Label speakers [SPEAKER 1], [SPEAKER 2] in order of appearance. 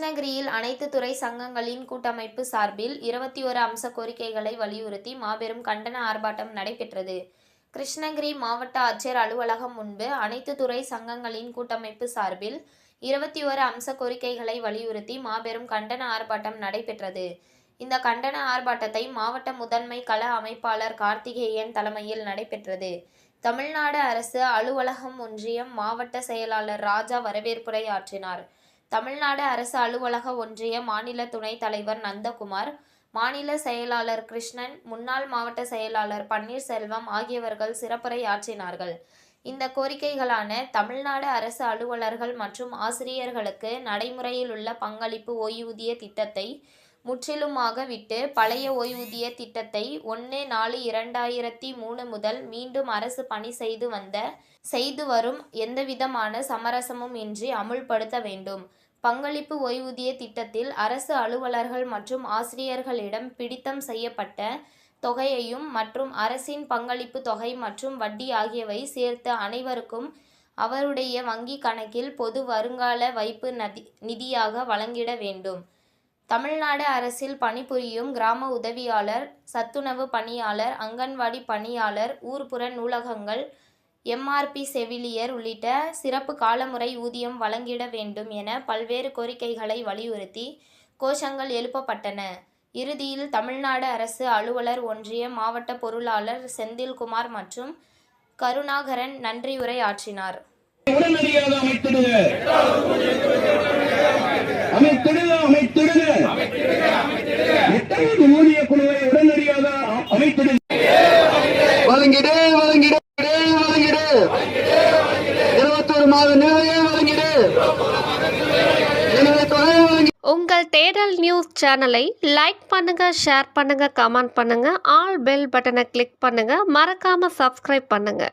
[SPEAKER 1] கிருஷ்ணகிரியில் அனைத்து துறை சங்கங்களின் கூட்டமைப்பு சார்பில் 21 அம்ச கோரிக்கைகளை வலியுறுத்தி மாபெரும் கண்டன ஆர்ப்பாட்டம் நடைபெற்றது. கிருஷ்ணகிரி மாவட்ட ஆட்சியர் அலுவலகம் முன்பு அனைத்து துறை சங்கங்களின் கூட்டமைப்பு சார்பில் 21 அம்ச கோரிக்கைகளை வலியுறுத்தி மாபெரும் கண்டன ஆர்ப்பாட்டம் நடைபெற்றது. இந்த கண்டன ஆர்ப்பாட்டத்தை மாவட்ட முதன்மை கள அமைப்பாளர் கார்த்திகேயன் தலைமையில் நடைபெற்றது. தமிழ்நாடு அரசு அலுவலகம் ஒன்றியம் மாவட்ட செயலாளர் ராஜா வரவேற்புரை ஆற்றினார். தமிழ்நாடு அரசு அலுவலக ஒன்றிய மாநில துணைத் தலைவர் நந்தகுமார், மாநில செயலாளர் கிருஷ்ணன், முன்னாள் மாவட்ட செயலாளர் பன்னீர்செல்வம் ஆகியவர்கள் சிறப்புரை ஆற்றினார்கள். இந்த கோரிக்கைகளான தமிழ்நாடு அரசு அலுவலர்கள் மற்றும் ஆசிரியர்களுக்கு நடைமுறையில் உள்ள பங்களிப்பு ஓய்வூதிய திட்டத்தை முற்றிலுமாக விட்டு பழைய ஓய்வூதிய திட்டத்தை 1/4/2003 முதல் மீண்டும் அரசு பணி செய்து வரும் எந்தவிதமான சமரசமும் இன்றி அமுல்படுத்த வேண்டும். பங்களிப்பு ஓய்வூதிய திட்டத்தில் அரசு அலுவலர்கள் மற்றும் ஆசிரியர்களிடம் பிடித்தம் செய்யப்பட்ட தொகையையும் மற்றும் அரசின் பங்களிப்பு தொகை மற்றும் வட்டி ஆகியவை சேர்த்து அனைவருக்கும் அவருடைய வங்கி கணக்கில் பொது வருங்கால வைப்பு நிதியாக வழங்கிட வேண்டும். தமிழ்நாடு அரசில் பணிபுரியும் கிராம உதவியாளர், சத்துணவு பணியாளர், அங்கன்வாடி பணியாளர், ஊர்ப்புற நூலகங்கள், MRP செவிலியர் உள்ளிட்ட சிறப்பு காலமுறை ஊதியம் வழங்கிட வேண்டும் என பல்வேறு கோரிக்கைகளை வலியுறுத்தி கோஷங்கள் எழுப்பப்பட்டன. இறுதியில் தமிழ்நாடு அரசு அலுவலர் ஒன்றிய மாவட்ட பொருளாளர் செந்தில்குமார் மற்றும் கருணாகரன் நன்றியுரை ஆற்றினார்.
[SPEAKER 2] உங்கள் தேடல் நியூஸ் சேனலை லைக் பண்ணுங்க, ஷேர் பண்ணுங்க, கமெண்ட் பண்ணுங்க, ஆல் பெல் பட்டனை கிளிக் பண்ணுங்க, மறக்காம சப்ஸ்கிரைப் பண்ணுங்க.